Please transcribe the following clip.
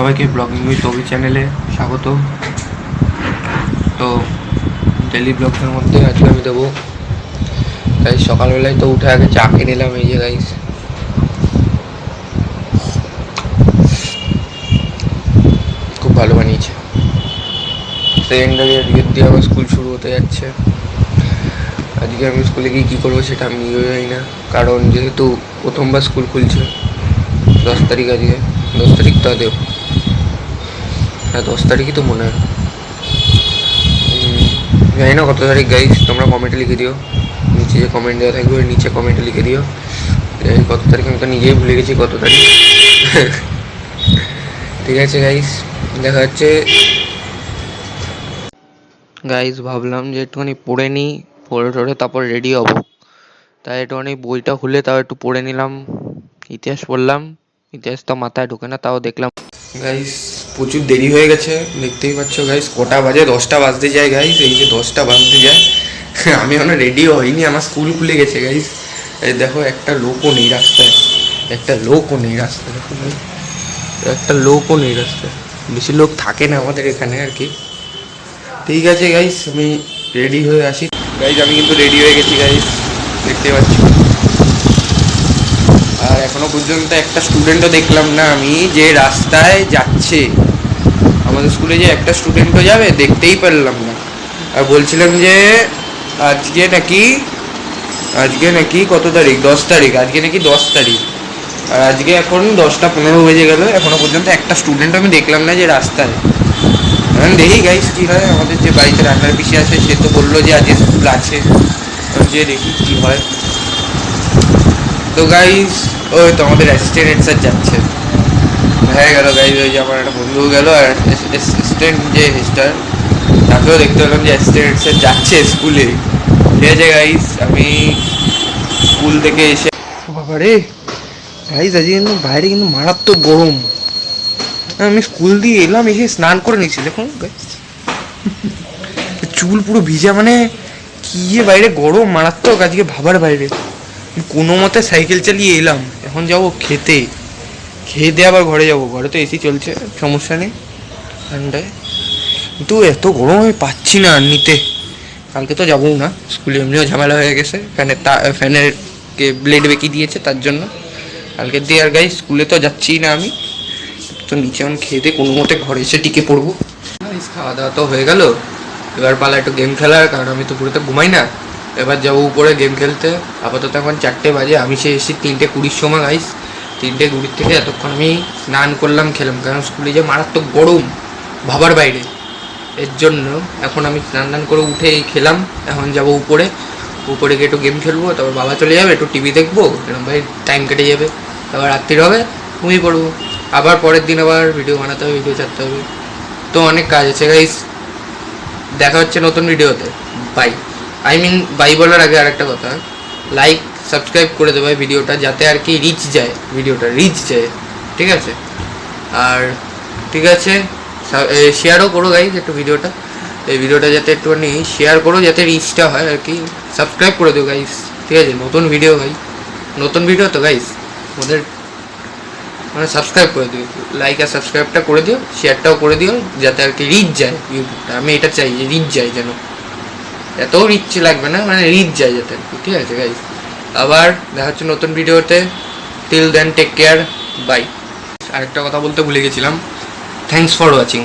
সবাইকে blogging with অভি চ্যানেলে স্বাগত। তো ডেলি ব্লগের মধ্যে আজকে আমি দেবো গাইস। সকালবেলায় তো উঠে আগে চা খেয়ে নিলাম, এই যে গাইস খুব ভালো বানিয়েছে। সেকেন্ডারি আজকের দিয়ে আমার স্কুল শুরু হতে যাচ্ছে। আজকে আমি স্কুলে গিয়ে কী করবো সেটা আমি নিজেও জানি না, কারণ যেহেতু প্রথমবার স্কুল খুলছে 10 তারিখ, আজকে 10 তারিখ তো আদেও, হ্যাঁ 10 তারিখই তো মনে হয়, জানি না কত তারিখ গাইস, তোমরা কমেন্টে লিখে দিও। নিচে যে কমেন্ট দেওয়া থাকবে ওই নিচে কমেন্টে লিখে দিও কত তারিখ। আমি তো নিজেই ভুলে গেছি কত তারিখ। ঠিক আছে গাইস, দেখা যাচ্ছে। গাইস ভাবলাম যে একটুখানি পড়ে নিই, পড়ে টড়ে তারপর রেডি হবো, তাই একটুখানি বইটা খুলে তাও একটু পড়ে নিলাম। ইতিহাস পড়লাম, ইতিহাস তো মাথায় ঢোকে না, তাও দেখলাম। গাইস প্রচুর দেরি হয়ে গেছে, দেখতেই পাচ্ছ গাইস কটা বাজে, 10টা বাজতে যায় গাইস, এই যে 10টা বাজতে যায়। আমি এখনো রেডিও হইনি, আমার স্কুল খুলে গেছে গাইস। এই দেখো একটা লোকও নেই রাস্তায়, একটা লোকও নেই রাস্তায়, দেখো ভাই একটা লোকও নেই রাস্তায়, বেশি লোক থাকে না আমাদের এখানে আর কি। ঠিক আছে গাইস, আমি রেডি হয়ে আসি। গাইস আমি কিন্তু রেডি হয়ে গেছি গাইস, দেখতে পাচ্ছি। আর এখনো পর্যন্ত একটা স্টুডেন্টও দেখলাম না আমি যে রাস্তায় যাচ্ছে। আমাদের স্কুলে যে একটা স্টুডেন্টও যাবে দেখতেই পারলাম না। আর বলছিলাম যে আজকে নাকি কত তারিখ, 10 তারিখ, আজকে নাকি 10 তারিখ, আর আজকে এখন 10টা 15 বেজে গেল, এখনো পর্যন্ত একটা স্টুডেন্ট আমি দেখলাম না যে রাস্তায়। এখন দেখি গাইস কী হয়। আমাদের যে বাড়িতে রান্নার পিসি আছে সে তো বললো যে আজকে স্কুল আছে, যে দেখি কী হয়। তো গাইস ওই তো আমাদের অ্যাসিস্ট্যান্ট হেড স্যার যাচ্ছে, হয়ে গেল গাইস। ওই যে আমার একটা বন্ধু গেল, আর অ্যাসিস্ট্যান্ট যে হেডস্টার তাকেও দেখতে পেলাম যে অ্যাসিস্ট্যান্ট হেড স্যার যাচ্ছে স্কুলে। ঠিক আছে গাইস, আমি স্কুল থেকে এসে বাবা রে গাইস আজকে কিন্তু বাইরে কিন্তু মারাত্মক গরম। আমি স্কুল দিয়ে এলাম, এসে স্নান করে নিচ্ছি, দেখুন গাইস চুল পুরো ভিজা, মানে কি যে বাইরে গরম মারাত্মক আজকে ভাবার বাইরে। কোনো মতে সাইকেল চালিয়ে এলাম, এখন যাবো খেতে, খেয়ে দিয়ে আবার ঘরে যাবো। ঘরে তো এসি চলছে, সমস্যা নেই ঠান্ডায়, কিন্তু এত গরম আমি পাচ্ছি না আর নিতে। কালকে তো যাবো না স্কুলে, এমনিও ঝামেলা হয়ে গেছে, ফ্যানের কে ব্লেড বেঁকিয়ে দিয়েছে তার জন্য। কালকে দিয়ে আর গাইস স্কুলে তো যাচ্ছি না আমি, তো নিচে এখন খেয়ে দিয়ে কোনো মতে ঘরে এসে টিকে পড়বো। খাওয়া দাওয়া তো হয়ে গেল, এবার পালা একটু গেম খেলার, কারণ আমি তো পুরো তো ঘুমাই না। এবার যাবো উপরে গেম খেলতে। আপাতত এখন 4টে বাজে, আমি সে এসেছি 3টে 20 সময় গাইস। 3টে 20 থেকে এতক্ষণ আমি স্নান করলাম, খেলাম, কারণ স্কুলে যে মারাত্মক গরম ভাবার বাইরে, এর জন্য এখন আমি স্নান করে উঠে খেলাম। এখন যাবো উপরে, উপরে গিয়ে একটু গেম খেলবো, তারপর বাবা চলে যাবে, একটু টিভি দেখবো, এরকম ভাই টাইম কেটে যাবে। তারপর রাত্রির হবে, ঘুমিয়ে পড়বো। আবার পরের দিন আবার ভিডিও বানাতে হবে, ভিডিও ছাড়তে হবে, তো অনেক কাজ আছে গাইস। দেখা হচ্ছে নতুন ভিডিওতে, বাই। বাই বলার আগে আরেকটা কথা, লাইক সাবস্ক্রাইব করে দেবে ভিডিওটা, যাতে আর কি রিচ যায়, ভিডিওটা রিচ যায়, ঠিক আছে। আর ঠিক আছে, শেয়ারও করো গাইস একটু ভিডিওটা, এই ভিডিওটা যাতে একটুখানি শেয়ার করো, যাতে রিচটা হয় আর কি। সাবস্ক্রাইব করে দিও গাইস, ঠিক আছে। নতুন ভিডিও ভাই, নতুন ভিডিও তো গাইস, ওদের মানে সাবস্ক্রাইব করে দিও, লাইক আর সাবস্ক্রাইবটা করে দিও, শেয়ারটাও করে দিও, যাতে আর কি রিচ যায় ইউটিউবটা। আমি এটা চাই যে রিচ যায়, যেন এতও রিচ লাগবে না, মানে রিচ যায় যাতে আর কি, ঠিক আছে গাইস। আবার দেখা হচ্ছে নতুন ভিডিওতে, till then take care, bye. আরেকটা কথা বলতে ভুলে গেছিলাম, থ্যাংকস ফর ওয়াচিং।